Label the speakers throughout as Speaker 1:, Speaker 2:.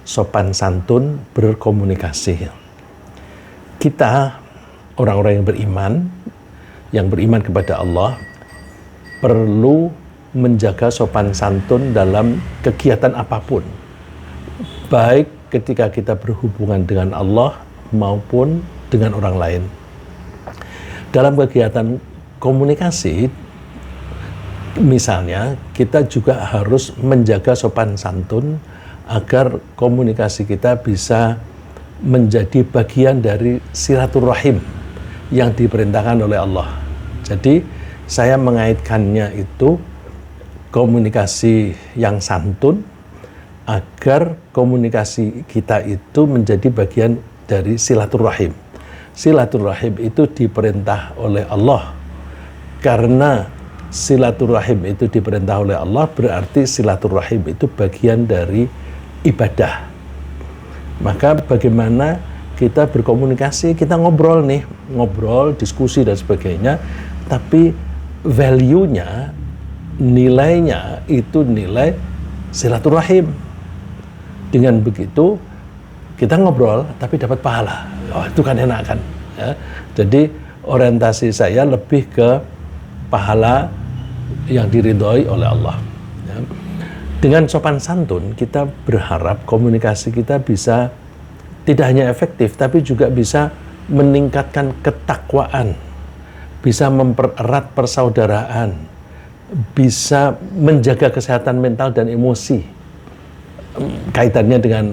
Speaker 1: sopan santun berkomunikasi. Kita orang-orang yang beriman kepada Allah perlu menjaga sopan santun dalam kegiatan apapun, baik ketika kita berhubungan dengan Allah maupun dengan orang lain. Dalam kegiatan komunikasi, misalnya, kita juga harus menjaga sopan santun agar komunikasi kita bisa menjadi bagian dari silaturahim yang diperintahkan oleh Allah. Jadi, saya mengaitkannya itu komunikasi yang santun agar komunikasi kita itu menjadi bagian dari silaturahim. Silaturahim itu diperintah oleh Allah. Karena silaturahim itu diperintah oleh Allah, berarti silaturahim itu bagian dari ibadah. Maka bagaimana kita berkomunikasi, kita ngobrol, diskusi dan sebagainya, tapi value-nya, nilainya itu nilai silaturahim. Dengan begitu kita ngobrol tapi dapat pahala. Oh, itu kan enak kan? Ya. Jadi orientasi saya lebih ke pahala yang diridhoi oleh Allah. Ya. Dengan sopan santun, kita berharap komunikasi kita bisa tidak hanya efektif, tapi juga bisa meningkatkan ketakwaan, bisa mempererat persaudaraan, bisa menjaga kesehatan mental dan emosi. Kaitannya dengan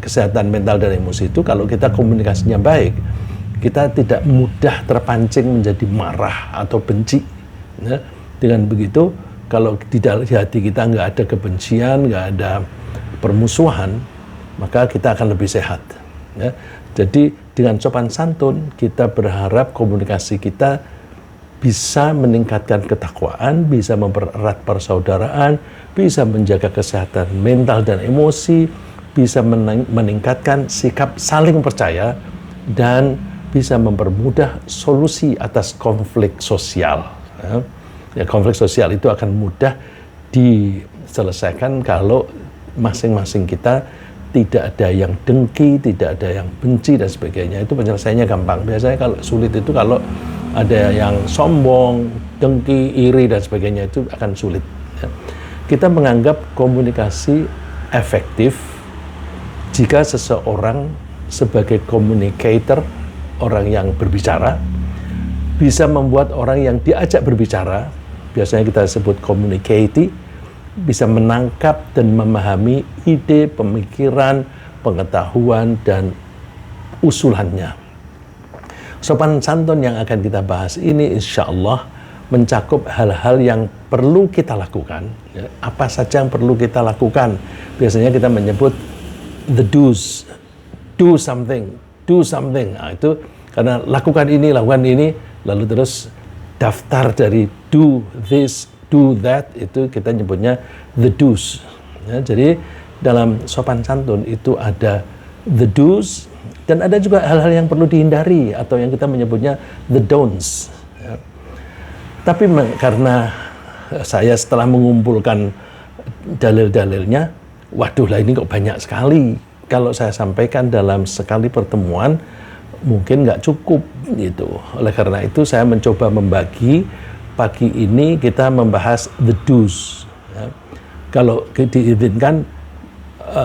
Speaker 1: kesehatan mental dan emosi itu, kalau kita komunikasinya baik, kita tidak mudah terpancing menjadi marah atau benci. Ya. Dengan begitu, kalau di hati kita nggak ada kebencian, nggak ada permusuhan, maka kita akan lebih sehat. Ya. Jadi dengan sopan santun, kita berharap komunikasi kita bisa meningkatkan ketakwaan, bisa mempererat persaudaraan, bisa menjaga kesehatan mental dan emosi, bisa meningkatkan sikap saling percaya, dan bisa mempermudah solusi atas konflik sosial. Ya, konflik sosial itu akan mudah diselesaikan kalau masing-masing kita tidak ada yang dengki, tidak ada yang benci dan sebagainya. Itu penyelesaiannya gampang. Biasanya kalau sulit itu kalau ada yang sombong, dengki, iri dan sebagainya, itu akan sulit. Ya. Kita menganggap komunikasi efektif jika seseorang sebagai communicator, orang yang berbicara, bisa membuat orang yang diajak berbicara, biasanya kita sebut communicate, bisa menangkap dan memahami ide, pemikiran, pengetahuan, dan usulannya. Sopan santun yang akan kita bahas ini insya Allah mencakup hal-hal yang perlu kita lakukan. Ya, apa saja yang perlu kita lakukan? Biasanya kita menyebut the do's, do something. Nah, itu karena lakukan ini, lalu terus daftar dari do this, do that, itu kita nyebutnya the do's. Ya, jadi dalam sopan santun itu ada the do's, dan ada juga hal-hal yang perlu dihindari atau yang kita menyebutnya the don'ts. Ya. Tapi karena saya setelah mengumpulkan dalil-dalilnya, waduh lah ini kok banyak sekali. Kalau saya sampaikan dalam sekali pertemuan, mungkin nggak cukup gitu. Oleh karena itu saya mencoba membagi. Pagi ini kita membahas the do's. Ya. Kalau diizinkan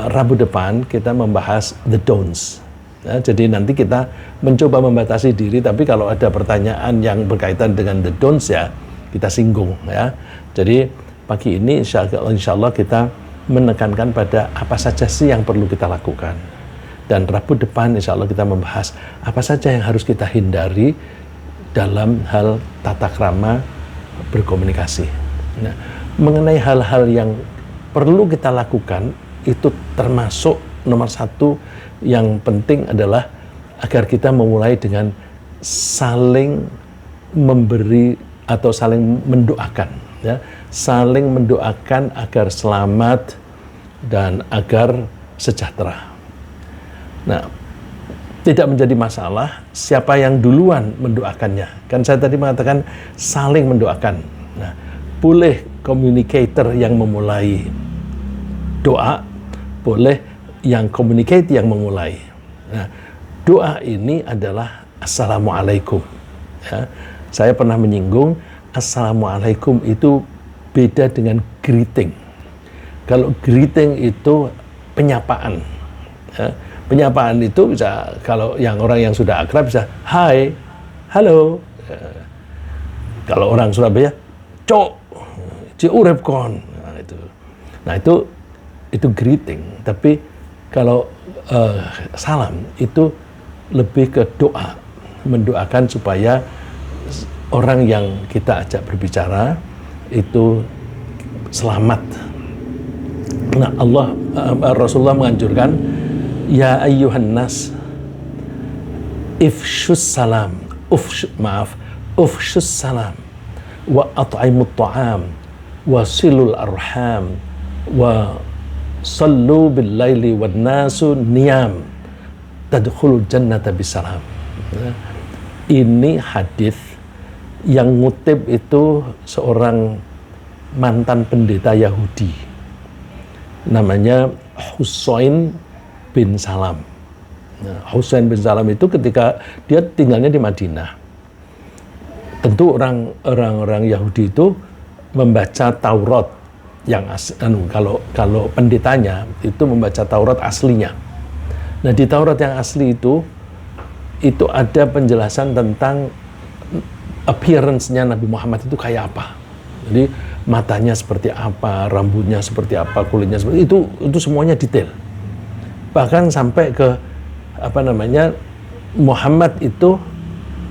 Speaker 1: Rabu depan kita membahas the don'ts. Ya, jadi nanti kita mencoba membatasi diri, tapi kalau ada pertanyaan yang berkaitan dengan the don'ts ya kita singgung ya. Jadi pagi ini insya Allah kita menekankan pada apa saja sih yang perlu kita lakukan. Dan Rabu depan insya Allah kita membahas apa saja yang harus kita hindari dalam hal tata krama berkomunikasi. Nah, mengenai hal-hal yang perlu kita lakukan, itu termasuk nomor satu yang penting adalah agar kita memulai dengan saling memberi atau saling mendoakan, ya, saling mendoakan agar selamat dan agar sejahtera. Nah, tidak menjadi masalah siapa yang duluan mendoakannya. Kan saya tadi mengatakan saling mendoakan. Nah, boleh communicator yang memulai doa, boleh yang communicate, yang memulai. Nah, doa ini adalah Assalamualaikum. Ya, saya pernah menyinggung Assalamualaikum itu beda dengan greeting. Kalau greeting itu penyapaan. Ya, penyapaan itu bisa, kalau yang orang yang sudah akrab bisa hai, halo. Ya, kalau orang Surabaya, cok, ciurep kon. Nah itu greeting. Tapi kalau salam itu lebih ke doa, mendoakan supaya orang yang kita ajak berbicara itu selamat. Nah, Rasulullah menganjurkan, ya ayyuhan nas, ifshus salam, ufshus salam, wa at'imut ta'am, wa silul arham, wa sallu bil laili wan nasu niyam, tadkhulul jannata bisalam. Ini hadis yang ngutip itu seorang mantan pendeta Yahudi, namanya Husain bin Salam. Nah, Husain bin Salam itu ketika dia tinggalnya di Madinah, tentu orang-orang Yahudi itu membaca Taurat yang kalau pendetanya itu membaca Taurat aslinya. Nah, di Taurat yang asli itu ada penjelasan tentang appearance-nya Nabi Muhammad itu kayak apa. Jadi matanya seperti apa, rambutnya seperti apa, kulitnya seperti itu semuanya detail. Bahkan sampai ke Muhammad itu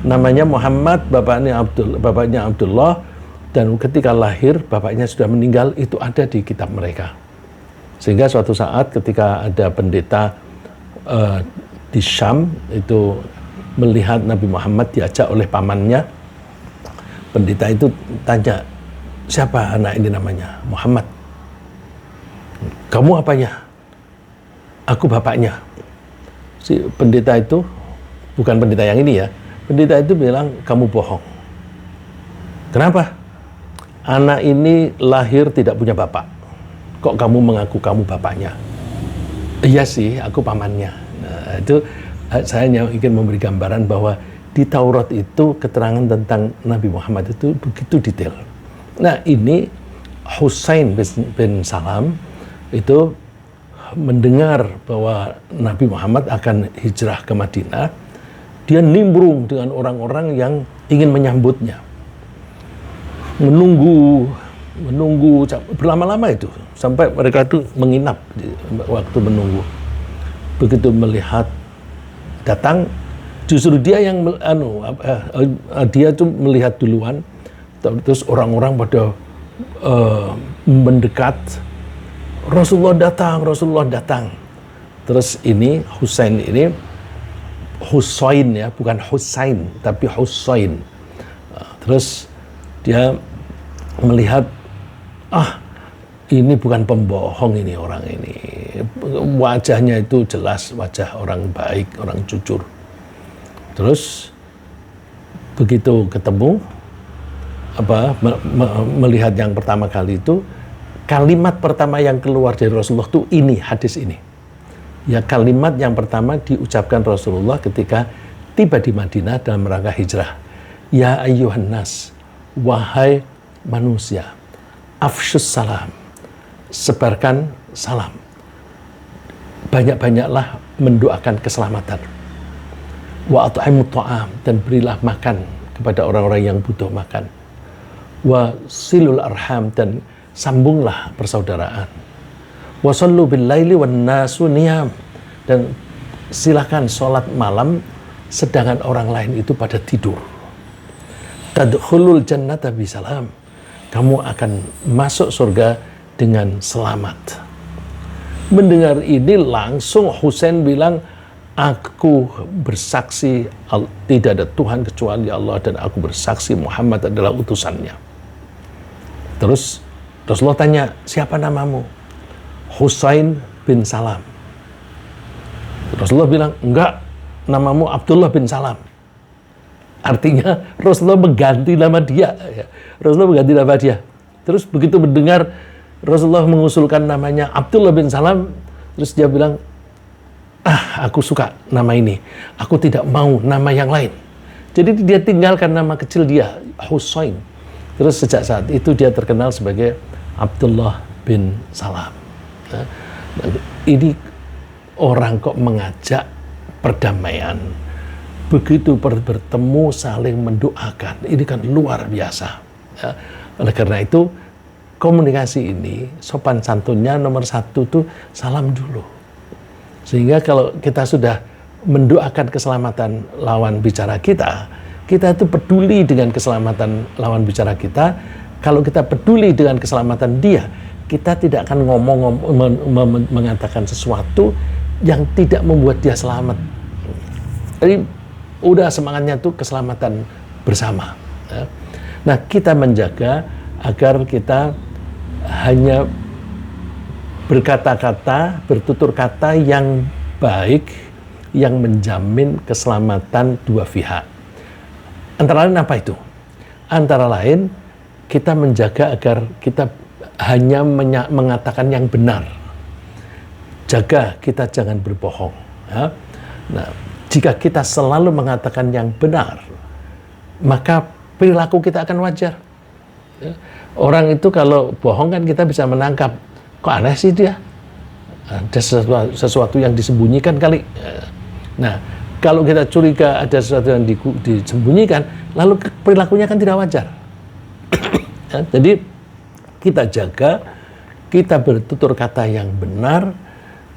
Speaker 1: namanya Muhammad, bapaknya Abdullah, dan ketika lahir bapaknya sudah meninggal, itu ada di kitab mereka. Sehingga suatu saat ketika ada pendeta di Syam itu melihat Nabi Muhammad diajak oleh pamannya, pendeta itu tanya, siapa anak ini? Namanya Muhammad. Kamu apanya? Aku bapaknya. Si pendeta itu, bukan pendeta yang ini ya, pendeta itu bilang, kamu bohong. Kenapa? Anak ini lahir tidak punya bapak. Kok kamu mengaku kamu bapaknya? Iya sih, aku pamannya. Nah, itu saya ingin memberi gambaran bahwa di Taurat itu keterangan tentang Nabi Muhammad itu begitu detail. Nah, ini Husain bin Salam itu mendengar bahwa Nabi Muhammad akan hijrah ke Madinah. Dia nimbrung dengan orang-orang yang ingin menyambutnya. Menunggu berlama-lama itu sampai mereka itu menginap waktu menunggu. Begitu melihat datang, justru dia yang dia tuh melihat duluan, terus orang-orang pada mendekat, Rasulullah datang. Terus ini Husain ya, bukan Husain tapi Husain. Terus dia melihat, ini bukan pembohong, ini orang ini. Wajahnya itu jelas wajah orang baik, orang jujur. Terus begitu ketemu, melihat yang pertama kali itu, kalimat pertama yang keluar dari Rasulullah itu ini, hadis ini. Ya, kalimat yang pertama diucapkan Rasulullah ketika tiba di Madinah dalam rangka hijrah. Ya ayyuhan nas, wahai manusia, afsyus salam, sebarkan salam. Banyak-banyaklah mendoakan keselamatan. Wa at'imut ta'am, dan berilah makan kepada orang-orang yang butuh makan. Wa silul arham, dan sambunglah persaudaraan. Wa sallu bil laili wan nasu niyam, dan silakan sholat malam sedangkan orang lain itu pada tidur. Tadkhulul jannata bisalam, kamu akan masuk surga dengan selamat. Mendengar ini langsung Husain bilang, aku bersaksi tidak ada Tuhan kecuali Allah, dan aku bersaksi Muhammad adalah utusannya. Terus Rasulullah tanya, siapa namamu? Husain bin Salam. Rasulullah bilang, enggak, namamu Abdullah bin Salam. Artinya Rasulullah mengganti nama dia. Rasulullah mengganti nama dia. Terus begitu mendengar Rasulullah mengusulkan namanya Abdullah bin Salam, terus dia bilang, aku suka nama ini, aku tidak mau nama yang lain. Jadi dia tinggalkan nama kecil dia, Husain. Terus sejak saat itu dia terkenal sebagai Abdullah bin Salam. Nah, ini orang kok mengajak perdamaian, begitu bertemu saling mendoakan, ini kan luar biasa. Ya. Oleh karena itu komunikasi ini sopan santunnya nomor satu tuh salam dulu. Sehingga kalau kita sudah mendoakan keselamatan lawan bicara kita itu peduli dengan keselamatan lawan bicara kita. Kalau kita peduli dengan keselamatan dia, kita tidak akan mengatakan sesuatu yang tidak membuat dia selamat. Jadi udah semangatnya tuh keselamatan bersama. Ya. Nah, kita menjaga agar kita hanya berkata-kata, bertutur kata yang baik, yang menjamin keselamatan dua pihak. Antara lain apa itu? Antara lain kita menjaga agar kita hanya mengatakan yang benar. Jaga kita jangan berbohong. Ya. Nah, jika kita selalu mengatakan yang benar, maka perilaku kita akan wajar. Ya. Orang itu kalau bohong kan kita bisa menangkap, kok aneh sih dia? Ada sesuatu yang disembunyikan kali. Nah, kalau kita curiga ada sesuatu yang disembunyikan, lalu perilakunya kan tidak wajar. Ya, jadi kita jaga, kita bertutur kata yang benar,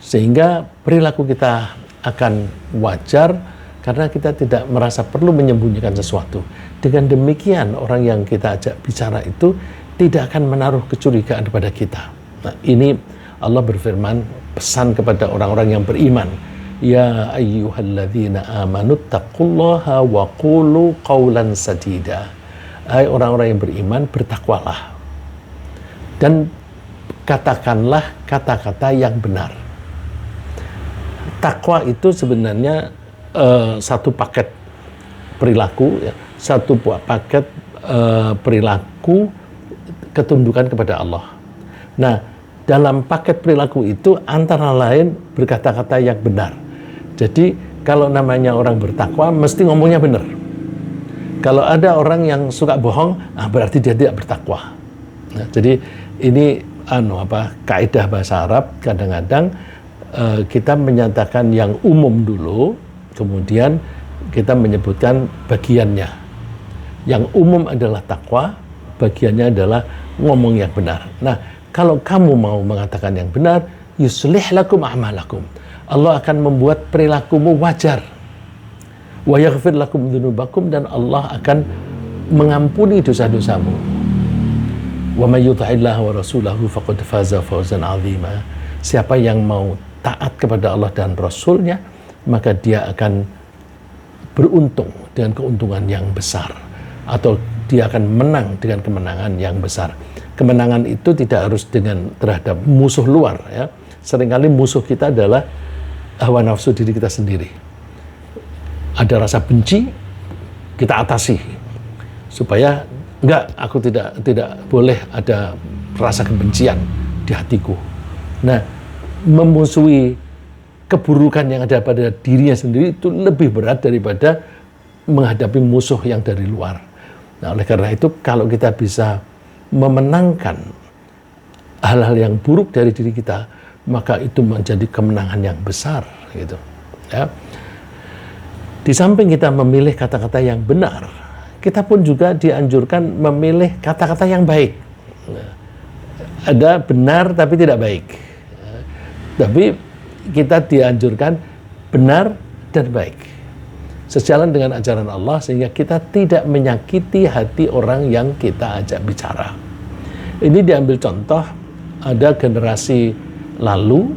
Speaker 1: sehingga perilaku kita akan wajar, karena kita tidak merasa perlu menyembunyikan sesuatu. Dengan demikian, orang yang kita ajak bicara itu tidak akan menaruh kecurigaan kepada kita. Nah, ini Allah berfirman, pesan kepada orang-orang yang beriman. Ya ayyuhalladzina amanu taqullaha wa qulu qawlan sadida. Hai orang-orang yang beriman, bertakwalah. Dan katakanlah kata-kata yang benar. Takwa itu sebenarnya satu paket perilaku, ya, satu paket perilaku ketundukan kepada Allah. Nah, dalam paket perilaku itu antara lain berkata-kata yang benar. Jadi kalau namanya orang bertakwa mesti ngomongnya benar. Kalau ada orang yang suka bohong, berarti dia tidak bertakwa. Nah, jadi ini kaidah bahasa Arab, kadang-kadang kita menyatakan yang umum dulu, kemudian kita menyebutkan bagiannya. Yang umum adalah takwa, bagiannya adalah ngomong yang benar. Nah, kalau kamu mau mengatakan yang benar, yuslih lakum a'malakum. Allah akan membuat perilakumu wajar. Wa yaghfir lakum dzunubakum, dan Allah akan mengampuni dosa-dosamu. Wa may yuti'illaha wa rasulahu faqad faza fawzan 'azima. Siapa yang mau taat kepada Allah dan Rasul-Nya, maka dia akan beruntung dengan keuntungan yang besar, atau dia akan menang dengan kemenangan yang besar. Kemenangan itu tidak harus dengan terhadap musuh luar, ya. Seringkali musuh kita adalah hawa nafsu diri kita sendiri. Ada rasa benci, kita atasi supaya aku tidak boleh ada rasa kebencian di hatiku. Nah, memusuhi keburukan yang ada pada dirinya sendiri itu lebih berat daripada menghadapi musuh yang dari luar. Nah, oleh karena itu kalau kita bisa memenangkan hal-hal yang buruk dari diri kita, maka itu menjadi kemenangan yang besar, gitu. Ya. Di samping kita memilih kata-kata yang benar, kita pun juga dianjurkan memilih kata-kata yang baik. Ada benar tapi tidak baik. Tapi kita dianjurkan benar dan baik, sejalan dengan ajaran Allah, sehingga kita tidak menyakiti hati orang yang kita ajak bicara. Ini diambil contoh, ada generasi lalu,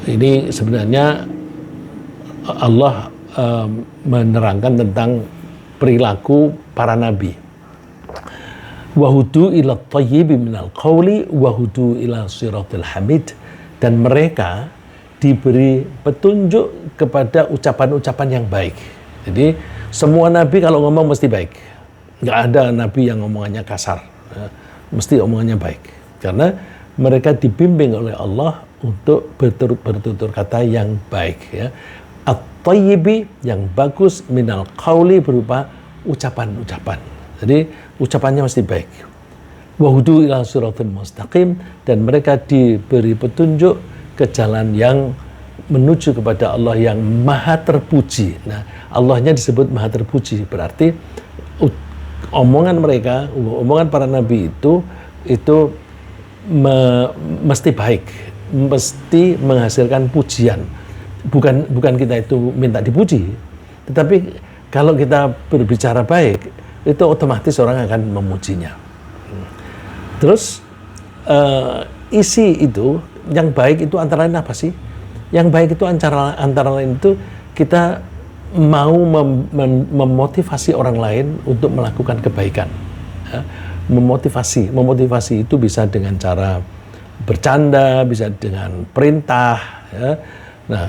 Speaker 1: ini sebenarnya Allah menerangkan tentang perilaku para nabi. Wahudu ila thayyibi minal qawli wahudu ila siratil hamid. Dan mereka diberi petunjuk kepada ucapan-ucapan yang baik. Jadi semua nabi kalau ngomong mesti baik. Nggak ada nabi yang ngomongannya kasar. Mesti omongannya baik. Karena mereka dibimbing oleh Allah untuk bertutur kata yang baik, ya. At-thayyibi, yang bagus, minal qauli, berupa ucapan-ucapan. Jadi ucapannya mesti baik. Wahudu ila siratal mustaqim, dan mereka diberi petunjuk ke jalan yang menuju kepada Allah yang maha terpuji. Nah, Allahnya disebut maha terpuji, berarti omongan mereka, omongan para nabi itu mesti baik, mesti menghasilkan pujian. Bukan kita itu minta dipuji, tetapi kalau kita berbicara baik, itu otomatis orang akan memujinya. Terus isi itu yang baik itu antara lain apa sih? Yang baik itu antara lain itu kita mau memotivasi orang lain untuk melakukan kebaikan. Ya. Memotivasi itu bisa dengan cara bercanda, bisa dengan perintah. Ya. Nah,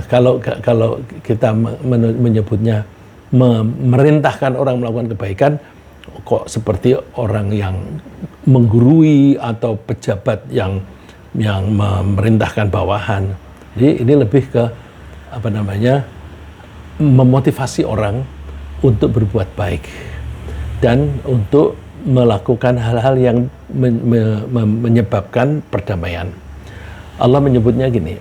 Speaker 1: kalau kita menyebutnya memerintahkan orang melakukan kebaikan, kok seperti orang yang menggurui atau pejabat yang memerintahkan bawahan. Jadi ini lebih ke memotivasi orang untuk berbuat baik dan untuk melakukan hal-hal yang menyebabkan perdamaian. Allah menyebutnya gini,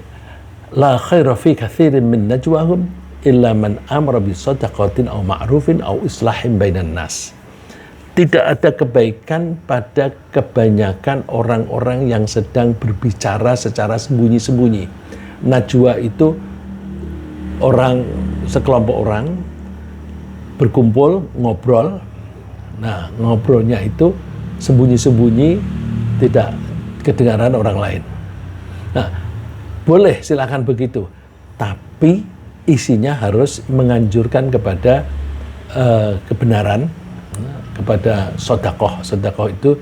Speaker 1: la khaira fi katsirin min najwahum illa man amara bi shadaqatin aw ma'rufin aw islahin bainan nas. Tidak ada kebaikan pada kebanyakan orang-orang yang sedang berbicara secara sembunyi-sembunyi. Najwa itu sekelompok orang berkumpul ngobrol. Nah, ngobrolnya itu sembunyi-sembunyi, tidak kedengaran orang lain. Nah, boleh silakan begitu, tapi isinya harus menganjurkan kepada kebenaran, kepada sedekah. Sedekah itu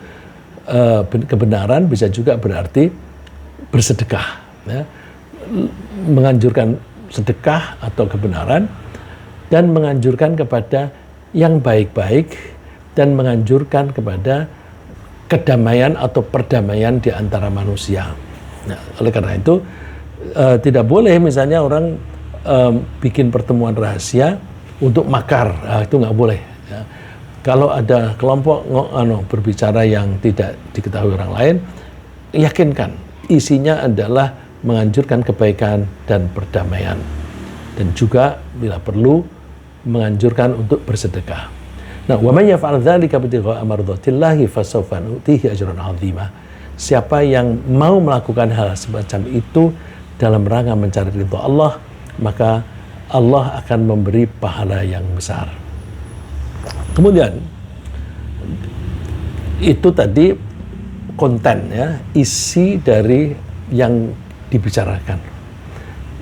Speaker 1: kebenaran, bisa juga berarti bersedekah, ya. Menganjurkan sedekah atau kebenaran, dan menganjurkan kepada yang baik-baik, dan menganjurkan kepada kedamaian atau perdamaian di antara manusia. Nah, oleh karena itu tidak boleh misalnya orang bikin pertemuan rahasia untuk makar. Nah, itu nggak boleh, ya. Kalau ada kelompok berbicara yang tidak diketahui orang lain, yakinkan isinya adalah menganjurkan kebaikan dan perdamaian, dan juga bila perlu menganjurkan untuk bersedekah. Nah, wa may yaf'al dzalika ibtigha'a mardhatillahi fasawfa nu'tihi ajran 'azima. Siapa yang mau melakukan hal semacam itu dalam rangka mencari ridha Allah, maka Allah akan memberi pahala yang besar. Kemudian itu tadi konten, ya, isi dari yang dibicarakan.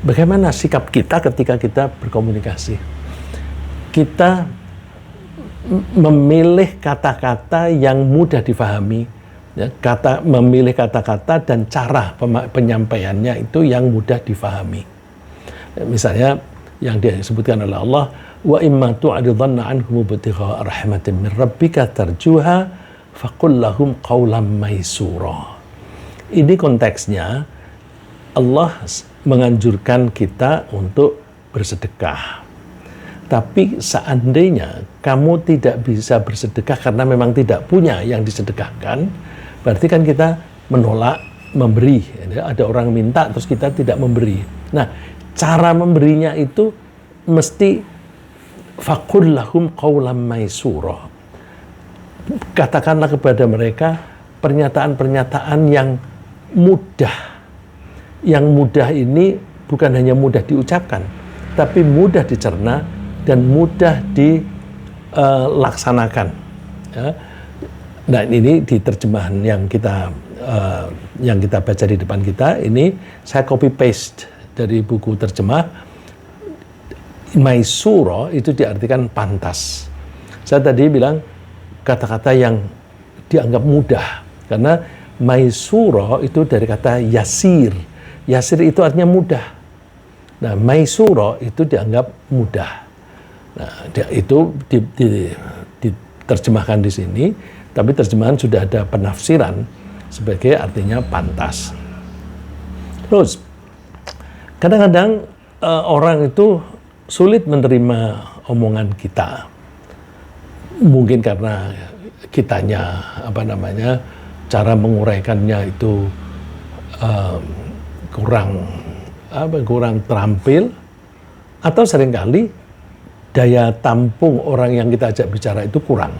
Speaker 1: Bagaimana sikap kita ketika kita berkomunikasi? Kita memilih kata-kata yang mudah difahami, ya, memilih kata-kata dan cara penyampaiannya itu yang mudah difahami. Misalnya yang disebutkan oleh Allah, wa imma tu'ridanna anhum ibtigha'a rahmatin min rabbika tarjuha faqul lahum qawlan maysura. Ini konteksnya Allah menganjurkan kita untuk bersedekah. Tapi seandainya kamu tidak bisa bersedekah karena memang tidak punya yang disedekahkan, berarti kan kita menolak memberi. Ada orang minta terus kita tidak memberi. Nah, cara memberinya itu mesti faqul lahum qawlan maysura. Katakanlah kepada mereka pernyataan-pernyataan yang mudah. Yang mudah ini bukan hanya mudah diucapkan, tapi mudah dicerna dan mudah dilaksanakan. Ya. Nah, ini di terjemahan yang kita baca di depan kita, ini saya copy paste dari buku terjemah. Maysura itu diartikan pantas. Saya tadi bilang kata-kata yang dianggap mudah, karena maysura itu dari kata yasir. Yasir itu artinya mudah. Nah, maysura itu dianggap mudah. Nah, itu diterjemahkan di sini, tapi terjemahan sudah ada penafsiran sebagai artinya pantas. Terus Kadang-kadang orang itu sulit menerima omongan kita. Mungkin karena kitanya cara menguraikannya itu kurang terampil, atau seringkali daya tampung orang yang kita ajak bicara itu kurang.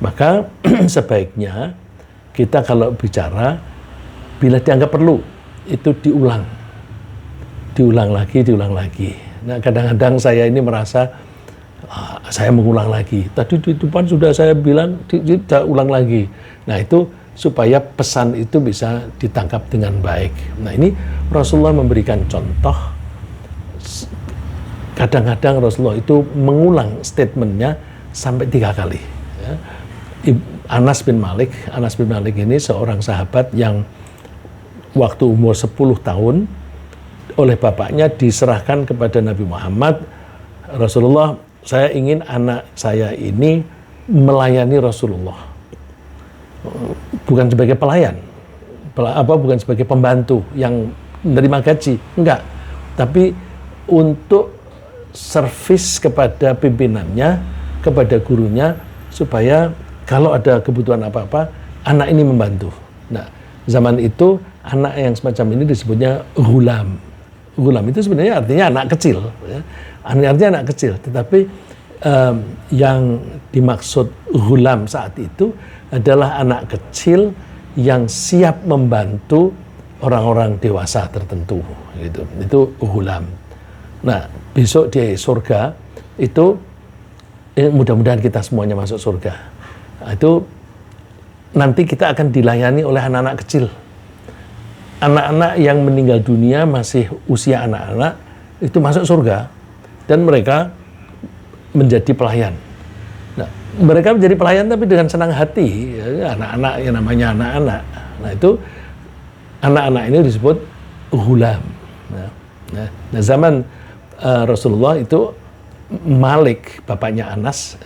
Speaker 1: Maka sebaiknya kita kalau bicara, bila dianggap perlu, itu diulang lagi. Nah, kadang-kadang saya ini merasa saya mengulang lagi. Tadi di depan sudah saya bilang, tidak ulang lagi. Nah, itu supaya pesan itu bisa ditangkap dengan baik. Nah, ini Rasulullah memberikan contoh. Kadang-kadang Rasulullah itu mengulang statementnya sampai 3 kali. Ya. Anas bin Malik ini seorang sahabat yang waktu umur 10 tahun oleh bapaknya diserahkan kepada Nabi Muhammad. Rasulullah, saya ingin anak saya ini melayani Rasulullah. Bukan sebagai pelayan, bukan sebagai pembantu yang menerima gaji, enggak. Tapi untuk servis kepada pimpinannya, kepada gurunya, supaya kalau ada kebutuhan apa-apa, anak ini membantu. Nah, zaman itu anak yang semacam ini disebutnya ghulam. Ghulam itu sebenarnya artinya anak kecil, ya. Artinya anak kecil, tetapi yang dimaksud ghulam saat itu adalah anak kecil yang siap membantu orang-orang dewasa tertentu, gitu. Itu ghulam. Nah, besok di surga itu mudah-mudahan kita semuanya masuk surga. Nah, itu nanti kita akan dilayani oleh anak-anak kecil. Anak-anak yang meninggal dunia masih usia anak-anak itu masuk surga dan mereka menjadi pelayan. Nah, mereka menjadi pelayan tapi dengan senang hati. Anak-anak yang namanya anak-anak. Nah, itu anak-anak ini disebut ghulam. Nah, zaman Rasulullah itu Malik, bapaknya Anas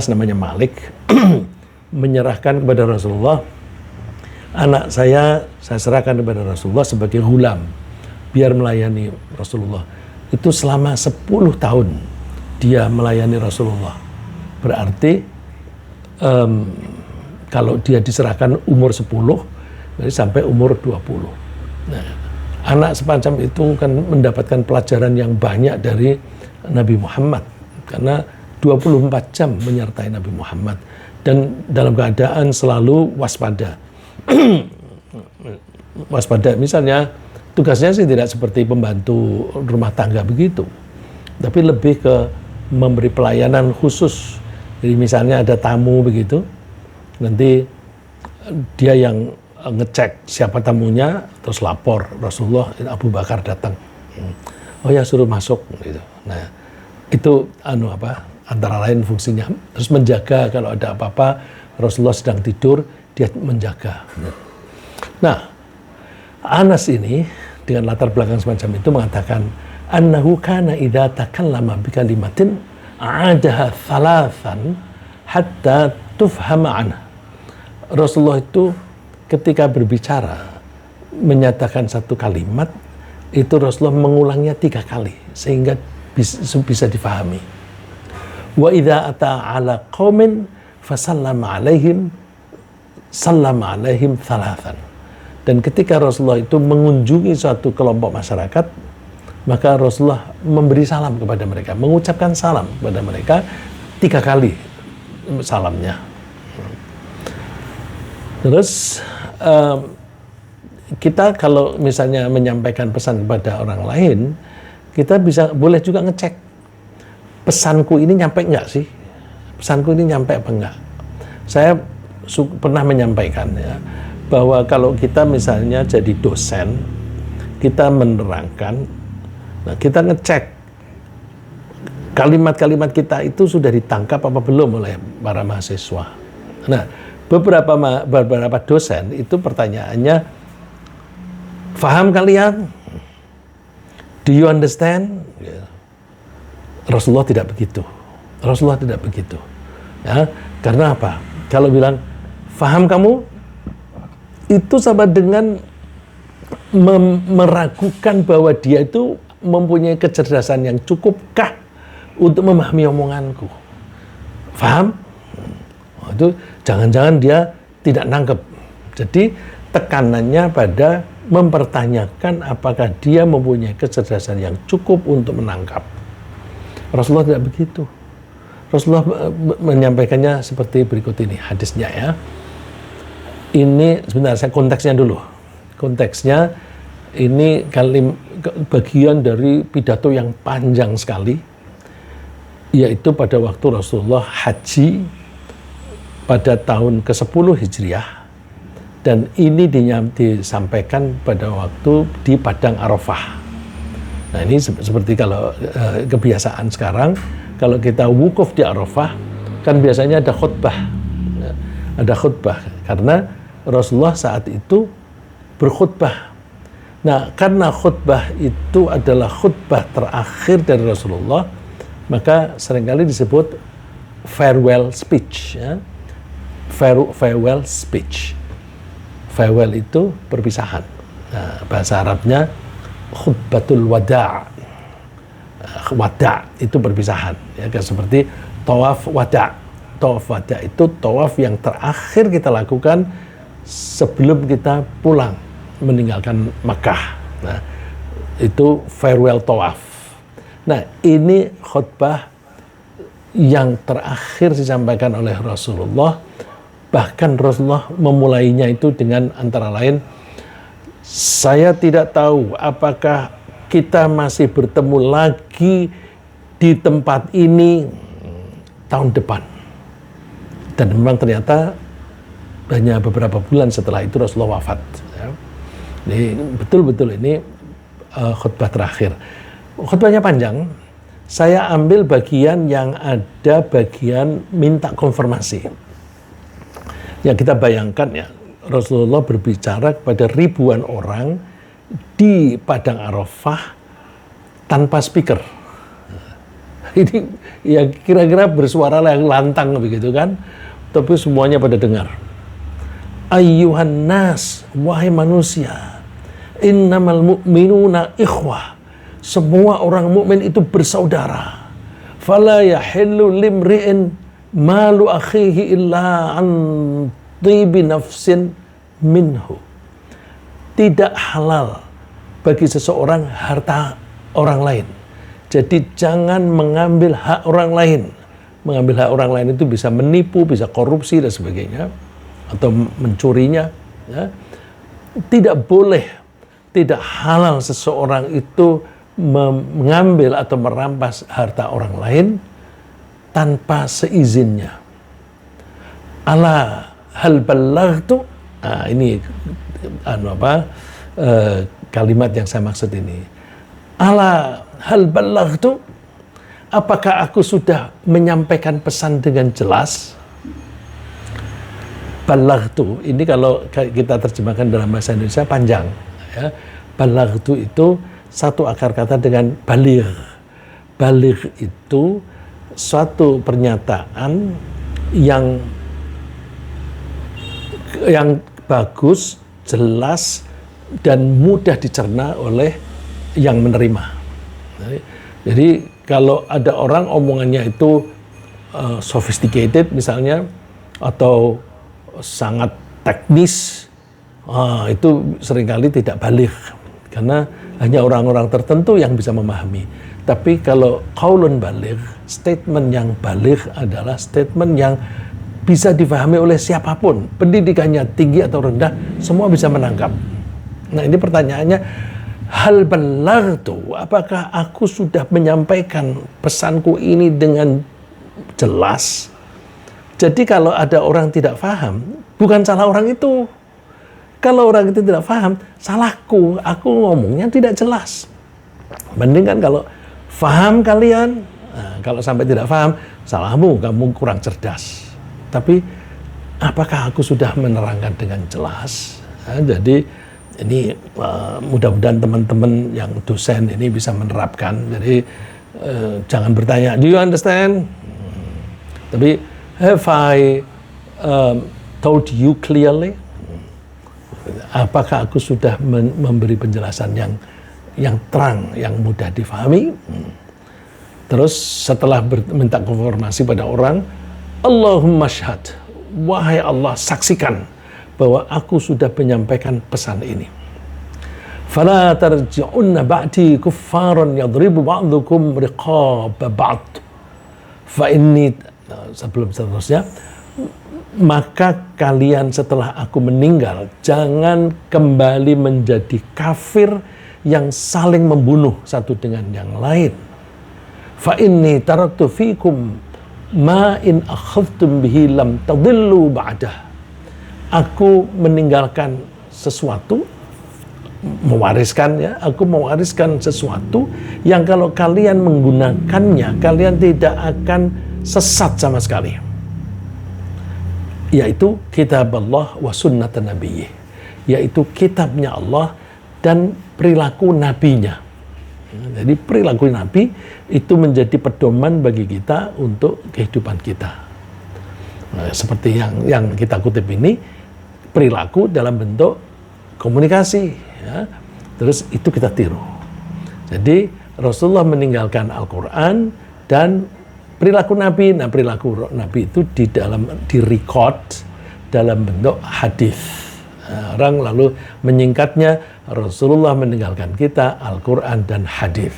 Speaker 1: namanya Malik, menyerahkan kepada Rasulullah, anak saya serahkan kepada Rasulullah sebagai ghulam, biar melayani Rasulullah. Itu selama 10 tahun dia melayani Rasulullah. Berarti kalau dia diserahkan umur 10, jadi sampai umur 20. Nah, anak semacam itu kan mendapatkan pelajaran yang banyak dari Nabi Muhammad, karena 24 jam menyertai Nabi Muhammad dan dalam keadaan selalu waspada. Waspada, misalnya tugasnya sih tidak seperti pembantu rumah tangga begitu, tapi lebih ke memberi pelayanan khusus. Jadi misalnya ada tamu begitu, nanti dia yang ngecek siapa tamunya, terus lapor Rasulullah, Abu Bakar datang, oh ya suruh masuk gitu. Nah, itu antara lain fungsinya, terus menjaga kalau ada apa-apa, Rasulullah sedang tidur, dia menjaga. Nah, Anas ini dengan latar belakang semacam itu mengatakan, annahu kana idza takallama bi kalimatin a'adaha thalathan hatta tufhama anha. Rasulullah itu ketika berbicara menyatakan satu kalimat, itu Rasulullah mengulangnya 3 kali sehingga bisa difahami. Wa idza ata ala qaumin fasallama alaihim sallama alaihim thalathan. Dan ketika Rasulullah itu mengunjungi suatu kelompok masyarakat, maka Rasulullah memberi salam kepada mereka, mengucapkan salam kepada mereka 3 kali salamnya. Terus kita kalau misalnya menyampaikan pesan kepada orang lain, kita boleh juga ngecek pesanku ini nyampe enggak sih? Pesanku ini nyampe apa enggak? Saya pernah menyampaikan ya, bahwa kalau kita misalnya jadi dosen, kita menerangkan, nah kita ngecek kalimat-kalimat kita itu sudah ditangkap apa belum oleh para mahasiswa. Nah, beberapa dosen itu pertanyaannya, faham kalian? Do you understand? Rasulullah tidak begitu. Rasulullah tidak begitu. Ya, karena apa? Kalau bilang, faham kamu? Itu sama dengan meragukan bahwa dia itu mempunyai kecerdasan yang cukupkah untuk memahami omonganku. Paham? Itu jangan-jangan dia tidak nangkep. Jadi tekanannya pada mempertanyakan apakah dia mempunyai kecerdasan yang cukup untuk menangkap. Rasulullah tidak begitu. Rasulullah menyampaikannya seperti berikut ini hadisnya ya. Ini sebentar, saya konteksnya dulu. Konteksnya ini bagian dari pidato yang panjang sekali, yaitu pada waktu Rasulullah haji pada tahun ke-10 Hijriah, dan ini disampaikan pada waktu di Padang Arafah. Nah ini seperti kalau kebiasaan sekarang, kalau kita wukuf di Arafah, kan biasanya ada khutbah. Ada khutbah, karena Rasulullah saat itu berkhutbah. Nah, karena khutbah itu adalah khutbah terakhir dari Rasulullah, maka seringkali disebut farewell speech. Ya. Farewell speech. Farewell itu perpisahan. Nah, bahasa Arabnya khutbatul wada'. Wada' itu perpisahan. Ya, seperti tawaf wada'. Tawaf wada' itu tawaf yang terakhir kita lakukan sebelum kita pulang meninggalkan Makkah. Nah, itu farewell tawaf. Nah, ini khutbah yang terakhir disampaikan oleh Rasulullah. Bahkan Rasulullah memulainya itu dengan antara lain, saya tidak tahu apakah kita masih bertemu lagi di tempat ini tahun depan. Dan memang ternyata hanya beberapa bulan setelah itu Rasulullah wafat. Ya. Ini betul-betul ini khutbah terakhir. Khutbahnya panjang. Saya ambil bagian yang ada bagian minta konfirmasi. Ya kita bayangkan ya, Rasulullah berbicara kepada ribuan orang di Padang Arafah tanpa speaker. Ini ya kira-kira bersuara yang lantang begitu kan, tapi semuanya pada dengar. Ayyuhan nas, wahai manusia, innamal mu'minuna ikhwah. Semua orang mukmin itu bersaudara. Fala yahillu limri'in malu akhihi illa an tibi nafsin minhu. Tidak halal bagi seseorang harta orang lain. Jadi jangan mengambil hak orang lain. Mengambil hak orang lain itu bisa menipu, bisa korupsi dan sebagainya, atau mencurinya. Ya. Tidak boleh, tidak halal seseorang itu mengambil atau merampas harta orang lain tanpa seizinnya. Ala hal ballaghtu. Nah, ini kalimat yang saya maksud ini. Ala hal ballaghtu. Apakah aku sudah menyampaikan pesan dengan jelas? Ballaghtu ini kalau kita terjemahkan dalam bahasa Indonesia panjang. Ya. Ballaghtu itu satu akar kata dengan baligh. Baligh itu suatu pernyataan yang bagus, jelas, dan mudah dicerna oleh yang menerima. Jadi kalau ada orang omongannya itu sophisticated misalnya, atau sangat teknis, itu seringkali tidak baligh, karena hanya orang-orang tertentu yang bisa memahami. Tapi kalau qaulun baligh, statement yang baligh adalah statement yang bisa difahami oleh siapapun, pendidikannya tinggi atau rendah, semua bisa menangkap. Nah ini pertanyaannya, hal ballaghtu, apakah aku sudah menyampaikan pesanku ini dengan jelas? Jadi kalau ada orang tidak paham, bukan salah orang itu. Kalau orang itu tidak paham, salahku, aku ngomongnya tidak jelas. Mending kan kalau paham kalian, nah, kalau sampai tidak paham, salahmu, kamu kurang cerdas. Tapi apakah aku sudah menerangkan dengan jelas? Nah, jadi ini mudah-mudahan teman-teman yang dosen ini bisa menerapkan. Jadi jangan bertanya, do you understand? Tapi have I told you clearly? Apakah aku sudah memberi penjelasan yang terang, yang mudah difahami? Terus setelah minta konfirmasi pada orang, Allahumma syahad, wahai Allah, saksikan bahwa aku sudah menyampaikan pesan ini. Fala tarji'unna ba'di kuffaran yadribu ba'dukum riqab ba'd. Fa inni, sebelum seterusnya, maka kalian setelah aku meninggal jangan kembali menjadi kafir yang saling membunuh satu dengan yang lain. Fa inni taraktu fikum ma in akhadhtum bihi lam tadillu ba'dah. Aku meninggalkan sesuatu, aku mewariskan sesuatu yang kalau kalian menggunakannya, kalian tidak akan sesat sama sekali. Yaitu kitab Allah wa sunnat nabiyyih, yaitu kitabnya Allah dan perilaku nabinya. Jadi perilaku nabi itu menjadi pedoman bagi kita untuk kehidupan kita. Nah, seperti yang kita kutip ini, perilaku dalam bentuk komunikasi, ya. Terus itu kita tiru. Jadi Rasulullah meninggalkan Al-Quran dan perilaku Nabi. Nah, perilaku Nabi itu di-record dalam bentuk hadis. Nah, orang lalu menyingkatnya, Rasulullah meninggalkan kita Al-Quran dan hadis.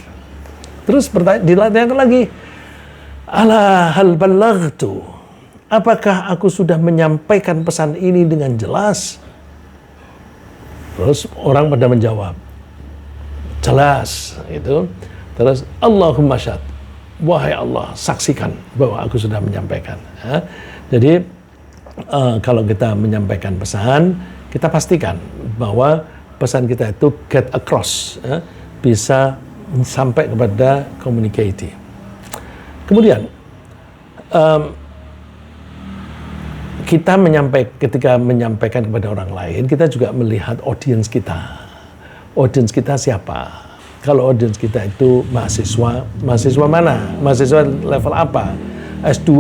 Speaker 1: Terus ditanyakan lagi, ala hal ballaghtu, apakah aku sudah menyampaikan pesan ini dengan jelas? Terus orang pada menjawab, jelas itu. Terus Allahumma syahad, wahai Allah, saksikan bahwa aku sudah menyampaikan. Ya. Jadi kalau kita menyampaikan pesan, kita pastikan bahwa pesan kita itu get across, ya, bisa sampai kepada communicate. Kemudian ketika menyampaikan kepada orang lain, kita juga melihat audiens kita. Audiens kita siapa? Kalau audiens kita itu mahasiswa mana? Mahasiswa level apa? S2,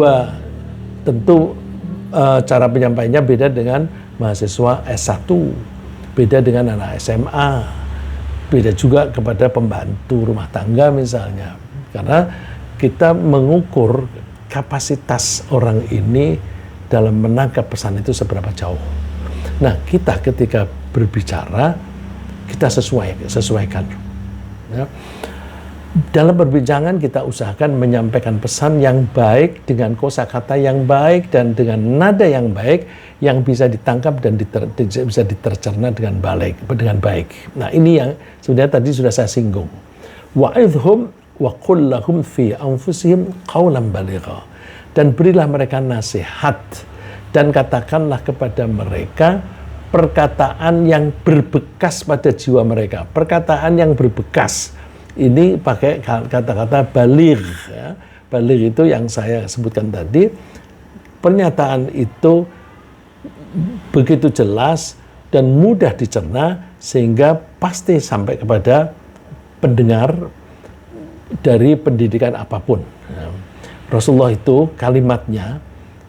Speaker 1: tentu cara penyampaiannya beda dengan mahasiswa S1, beda dengan anak SMA, beda juga kepada pembantu rumah tangga misalnya. Karena kita mengukur kapasitas orang ini dalam menangkap pesan itu seberapa jauh. Nah, kita ketika berbicara, kita sesuaikan. Ya. Dalam perbincangan kita usahakan menyampaikan pesan yang baik dengan kosakata yang baik dan dengan nada yang baik yang bisa ditangkap dan bisa ditercerna dengan baik. Nah, ini yang sebenarnya tadi sudah saya singgung. Wa'idhum wa qul lahum fi anfusihim qawlan baligha. Dan berilah mereka nasihat dan katakanlah kepada mereka perkataan yang berbekas pada jiwa mereka. Perkataan yang berbekas. Ini pakai kata-kata baligh. Ya. Baligh itu yang saya sebutkan tadi. Pernyataan itu begitu jelas dan mudah dicerna sehingga pasti sampai kepada pendengar dari pendidikan apapun. Ya. Rasulullah itu kalimatnya,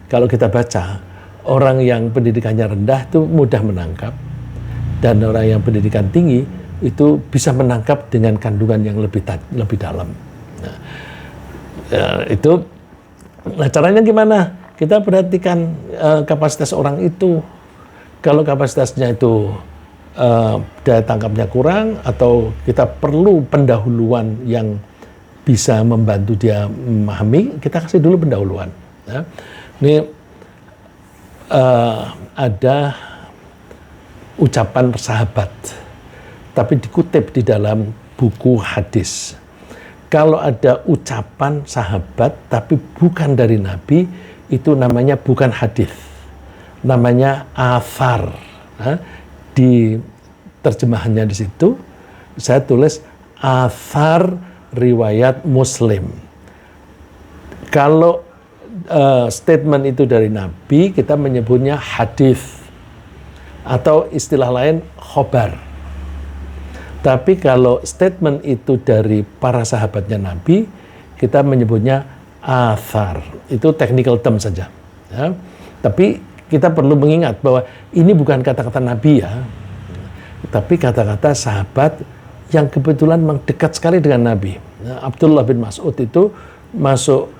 Speaker 1: kalau kita baca, orang yang pendidikannya rendah itu mudah menangkap, dan orang yang pendidikan tinggi itu bisa menangkap dengan kandungan yang lebih dalam. Nah, nah caranya gimana? Kita perhatikan kapasitas orang itu. Kalau kapasitasnya itu daya tangkapnya kurang, atau kita perlu pendahuluan yang bisa membantu dia memahami, kita kasih dulu pendahuluan. Ya. Ini ada ucapan sahabat, tapi dikutip di dalam buku hadis. Kalau ada ucapan sahabat, tapi bukan dari Nabi, itu namanya bukan hadis, namanya athar. Nah, di terjemahannya di situ, saya tulis athar riwayat Muslim. Kalau statement itu dari Nabi, kita menyebutnya hadis, atau istilah lain khobar. Tapi kalau statement itu dari para sahabatnya Nabi, kita menyebutnya athar. Itu technical term saja. Ya. Tapi kita perlu mengingat bahwa ini bukan kata-kata Nabi ya. tapi kata-kata sahabat yang kebetulan memang dekat sekali dengan Nabi. Nah, Abdullah bin Mas'ud itu masuk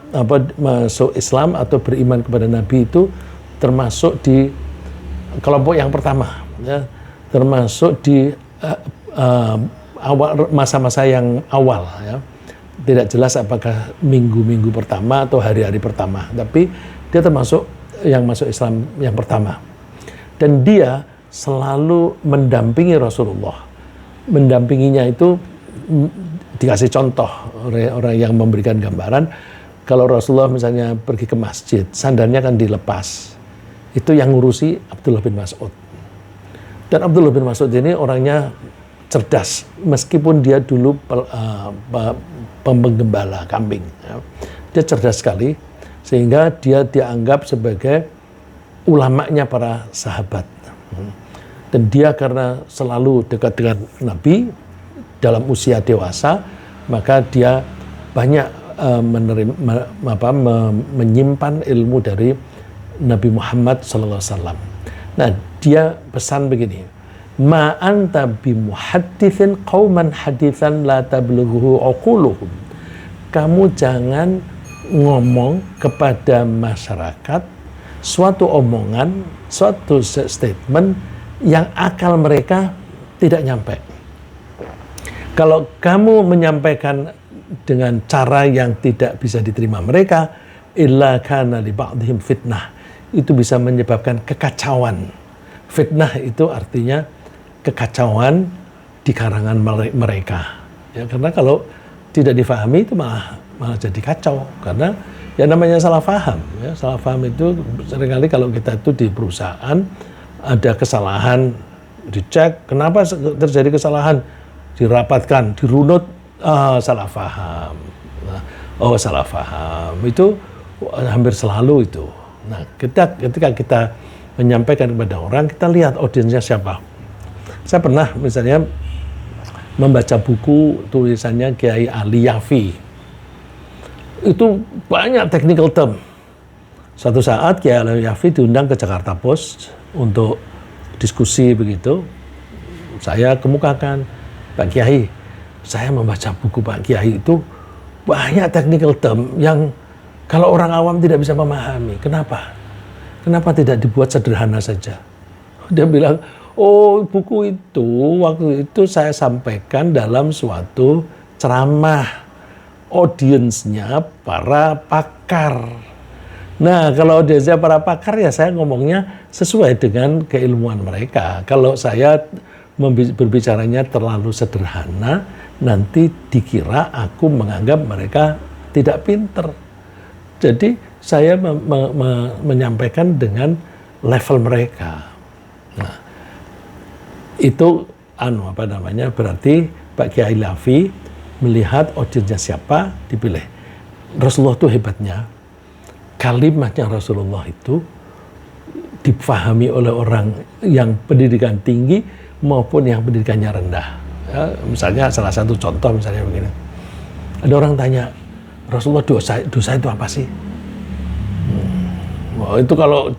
Speaker 1: Islam atau beriman kepada Nabi itu termasuk di kelompok yang pertama, ya, termasuk di awal masa-masa yang awal, ya. Tidak jelas apakah minggu-minggu pertama atau hari-hari pertama, tapi dia termasuk yang masuk Islam yang pertama. Dan dia selalu mendampingi Rasulullah. Mendampinginya itu dikasih contoh oleh orang yang memberikan gambaran. Kalau Rasulullah misalnya pergi ke masjid, sandalnya kan dilepas. Itu yang ngurusi Abdullah bin Mas'ud. Dan Abdullah bin Mas'ud ini orangnya cerdas, meskipun dia dulu penggembala kambing. Dia cerdas sekali, sehingga dia dianggap sebagai ulamanya para sahabat. Dan dia karena selalu dekat dengan Nabi dalam usia dewasa, maka dia banyak menyimpan ilmu dari Nabi Muhammad SAW. Nah, dia pesan begini, ma anta bimuhadditsin qauman haditsan la tablughu uquluhum. Kamu jangan ngomong kepada masyarakat suatu omongan, suatu statement yang akal mereka tidak nyampe. Kalau kamu menyampaikan dengan cara yang tidak bisa diterima mereka, illa kana li ba'dihim fitnah, itu bisa menyebabkan kekacauan. Fitnah itu artinya kekacauan di karangan mereka. Ya, karena kalau tidak difahami itu malah jadi kacau, karena ya namanya salah paham. Ya, salah paham itu seringkali kalau kita itu di perusahaan ada kesalahan, dicek kenapa terjadi kesalahan, dirapatkan, dirunut, salah paham. Nah, salah paham itu hampir selalu itu. Nah, ketika kita menyampaikan kepada orang, kita lihat audiensnya siapa. Saya pernah misalnya membaca buku tulisannya Kiai Ali Yafi. Itu banyak technical term. Suatu saat Kiai Ali Yafi diundang ke Jakarta Post untuk diskusi begitu. Saya kemukakan, Pak Kiai, saya membaca buku Pak Kiai itu banyak technical term yang kalau orang awam tidak bisa memahami. Kenapa? Kenapa tidak dibuat sederhana saja? Dia bilang, oh buku itu waktu itu saya sampaikan dalam suatu ceramah, audiensnya para pakar. Nah, kalau audiensnya para pakar ya saya ngomongnya sesuai dengan keilmuan mereka. Kalau saya berbicaranya terlalu sederhana, nanti dikira aku menganggap mereka tidak pinter. Jadi saya menyampaikan dengan level mereka. Nah, itu berarti Pak Kiai Lafi melihat audiensnya siapa, dipilih. Rasulullah itu hebatnya, kalimatnya Rasulullah itu dipahami oleh orang yang pendidikan tinggi maupun yang pendidikannya rendah. Ya, misalnya salah satu contoh misalnya begini, ada orang tanya, Rasulullah dosa itu apa sih? Wah, itu kalau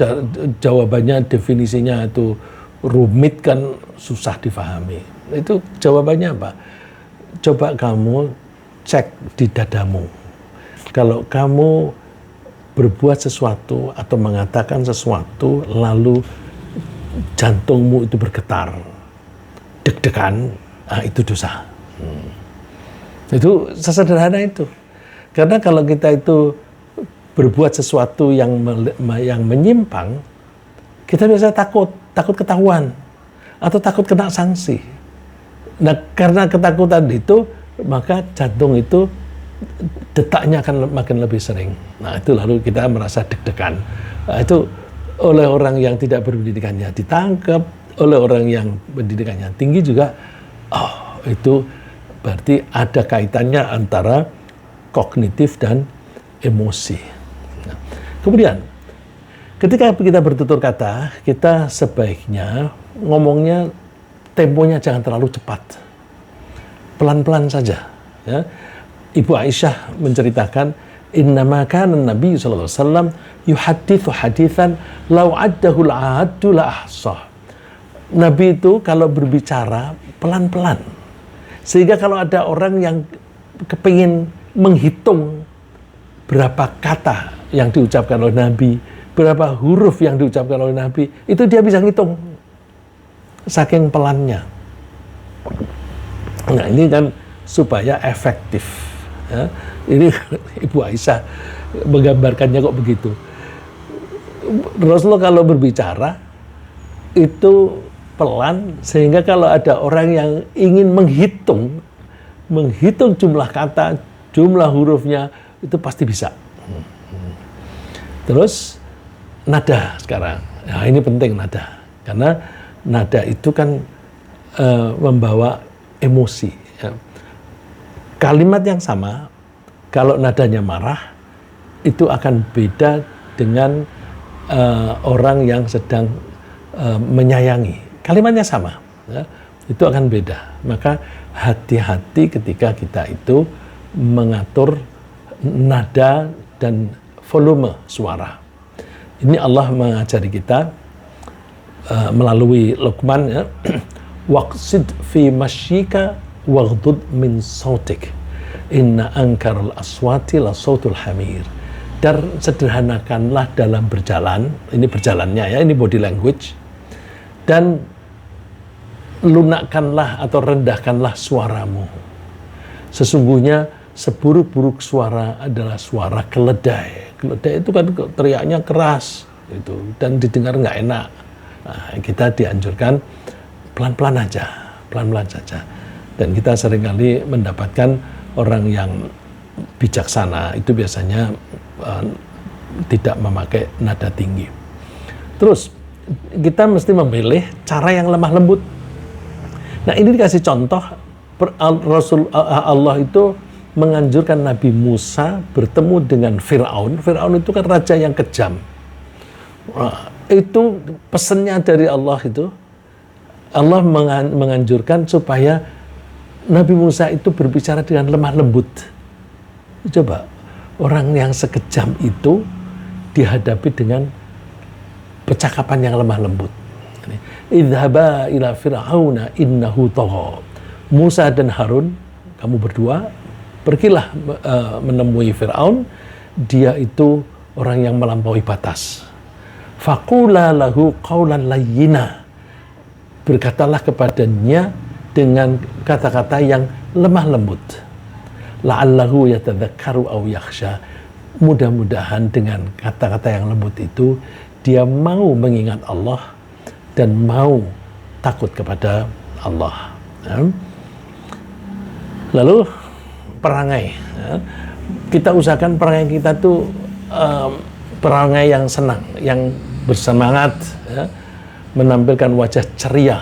Speaker 1: jawabannya definisinya itu rumit kan susah difahami. Itu jawabannya apa? Coba kamu cek di dadamu. Kalau kamu berbuat sesuatu atau mengatakan sesuatu lalu jantungmu itu bergetar, deg-degan, itu dosa. Itu sesederhana itu. Karena kalau kita itu berbuat sesuatu yang menyimpang, kita biasanya takut ketahuan atau takut kena sanksi. Nah, karena ketakutan itu, maka jantung itu detaknya akan makin lebih sering. Nah, itu lalu kita merasa deg-degan. Nah, itu oleh orang yang tidak berpendidikannya ditangkap, oleh orang yang pendidikannya tinggi juga, itu berarti ada kaitannya antara kognitif dan emosi. Nah, kemudian ketika kita bertutur kata, kita sebaiknya ngomongnya temponya jangan terlalu cepat, pelan-pelan saja. Ya. Ibu Aisyah menceritakan, innama kana Nabi sallallahu alaihi wasallam yuhadditsu haditsan law addahu al-'addu la ahsah. Nabi itu kalau berbicara pelan-pelan. Sehingga kalau ada orang yang kepingin menghitung berapa kata yang diucapkan oleh Nabi, berapa huruf yang diucapkan oleh Nabi, itu dia bisa ngitung. Saking pelannya. Nah ini kan supaya efektif. Ya. Ini Ibu Aisyah menggambarkannya kok begitu. Rasulullah kalau berbicara itu pelan, sehingga kalau ada orang yang ingin menghitung jumlah kata, jumlah hurufnya, itu pasti bisa. Terus nada sekarang. Nah, ini penting nada. Karena nada itu kan membawa emosi. Ya. Kalimat yang sama, kalau nadanya marah, itu akan beda dengan orang yang sedang menyayangi. Kalimatnya sama, ya, itu akan beda. Maka hati-hati ketika kita itu mengatur nada dan volume suara. Ini Allah mengajari kita melalui Luqman, ya, waqsid fi masyika waghdud min sautik inna ankaral aswati la sautul hamir. Dan sederhanakanlah dalam berjalan, ini berjalannya ya, ini body language, dan lunakkanlah atau rendahkanlah suaramu. Sesungguhnya seburuk-buruk suara adalah suara keledai. Keledai itu kan teriaknya keras gitu, dan didengar nggak enak. Nah, kita dianjurkan pelan-pelan aja, pelan-pelan saja. Dan kita seringkali mendapatkan orang yang bijaksana itu biasanya tidak memakai nada tinggi. Terus kita mesti memilih cara yang lemah lembut. Nah ini dikasih contoh, Allah itu menganjurkan Nabi Musa bertemu dengan Fir'aun. Fir'aun itu kan raja yang kejam. Nah, itu pesannya dari Allah itu, Allah menganjurkan supaya Nabi Musa itu berbicara dengan lemah lembut. Coba, orang yang sekejam itu dihadapi dengan percakapan yang lemah lembut. Idhaba ila fir'auna innahu tagha. Musa dan Harun, kamu berdua, pergilah menemui Fir'aun, dia itu orang yang melampaui batas. Faqula lahu qawlan layyina. Berkatalah kepadanya dengan kata-kata yang lemah lembut. La'allahu yatadzakkaru aw yakhsha. Mudah-mudahan dengan kata-kata yang lembut itu dia mau mengingat Allah dan mau takut kepada Allah. Ya. Lalu perangai. Ya. Kita usahakan perangai kita tuh perangai yang senang, yang bersemangat, ya. Menampilkan wajah ceria.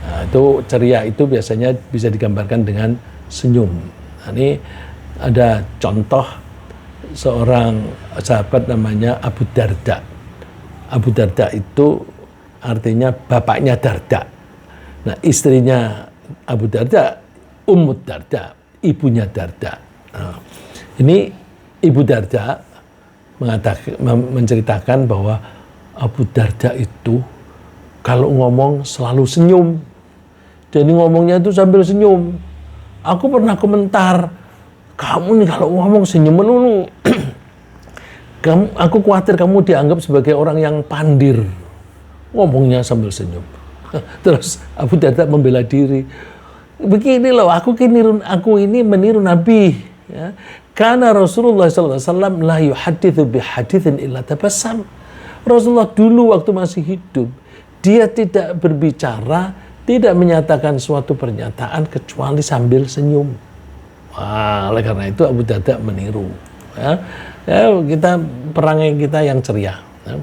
Speaker 1: Nah, itu ceria itu biasanya bisa digambarkan dengan senyum. Nah, ini ada contoh seorang sahabat namanya Abu Darda. Abu Darda itu artinya bapaknya Darda. Nah, istrinya Abu Darda, Ummu Darda, ibunya Darda. Nah, ini Ibu Darda menceritakan bahwa Abu Darda itu kalau ngomong selalu senyum. Jadi ngomongnya itu sambil senyum. Aku pernah komentar, kamu nih kalau ngomong senyum melulu. Aku khawatir kamu dianggap sebagai orang yang pandir. Ngomongnya sambil senyum. Terus Abu Darda membela diri. Begini loh, aku ini meniru Nabi. Ya. Karena Rasulullah SAW la yuhadithu bihadithin illa tabassam. Rasulullah dulu waktu masih hidup, dia tidak berbicara, tidak menyatakan suatu pernyataan kecuali sambil senyum. Wah, oleh karena itu Abu Darda meniru. Ya, kita perangai kita yang ceria. Ya.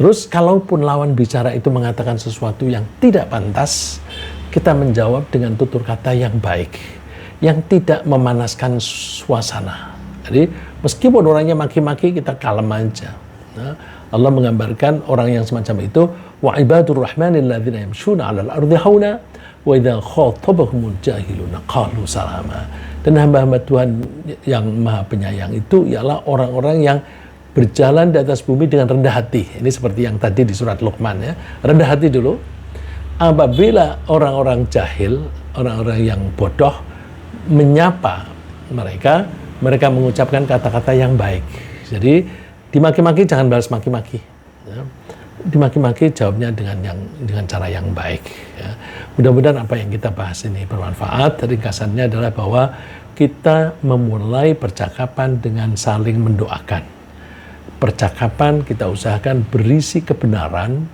Speaker 1: Terus kalaupun lawan bicara itu mengatakan sesuatu yang tidak pantas, kita menjawab dengan tutur kata yang baik, yang tidak memanaskan suasana. Jadi meskipun orangnya maki-maki, kita kalem aja. Nah, Allah menggambarkan orang yang semacam itu, wa ibadur rahmanil ladzina yamshuna 'alal ardi hauna wa idza khatabahumul jahiluna qalu salama. Dan hamba-hamba Tuhan yang Maha Penyayang itu ialah orang-orang yang berjalan di atas bumi dengan rendah hati. Ini seperti yang tadi di surat Luqman ya. Rendah hati dulu. apabila orang-orang jahil, orang-orang yang bodoh menyapa mereka, mereka mengucapkan kata-kata yang baik. Jadi dimaki-maki jangan balas maki-maki. Ya. Dimaki-maki jawabnya dengan cara yang baik. Ya. Mudah-mudahan apa yang kita bahas ini bermanfaat. Ringkasannya adalah bahwa kita memulai percakapan dengan saling mendoakan. Percakapan kita usahakan berisi kebenaran,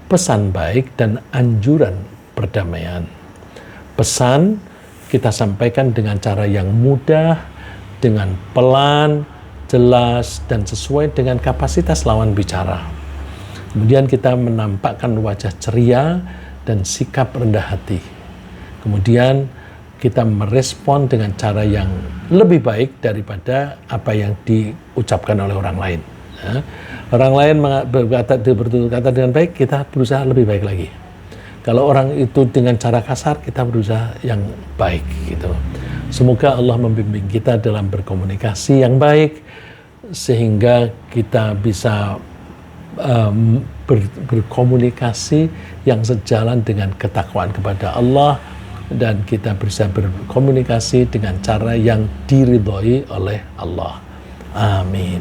Speaker 1: pesan baik, dan anjuran perdamaian. Pesan kita sampaikan dengan cara yang mudah, dengan pelan, jelas, dan sesuai dengan kapasitas lawan bicara. Kemudian kita menampakkan wajah ceria dan sikap rendah hati. Kemudian kita merespon dengan cara yang lebih baik daripada apa yang diucapkan oleh orang lain. Ya. Orang lain berkata dengan baik, kita berusaha lebih baik lagi. Kalau orang itu dengan cara kasar, kita berusaha yang baik gitu. Semoga Allah membimbing kita dalam berkomunikasi yang baik, sehingga kita bisa berkomunikasi yang sejalan dengan ketakwaan kepada Allah, dan kita bisa berkomunikasi dengan cara yang diridhoi oleh Allah. Amin.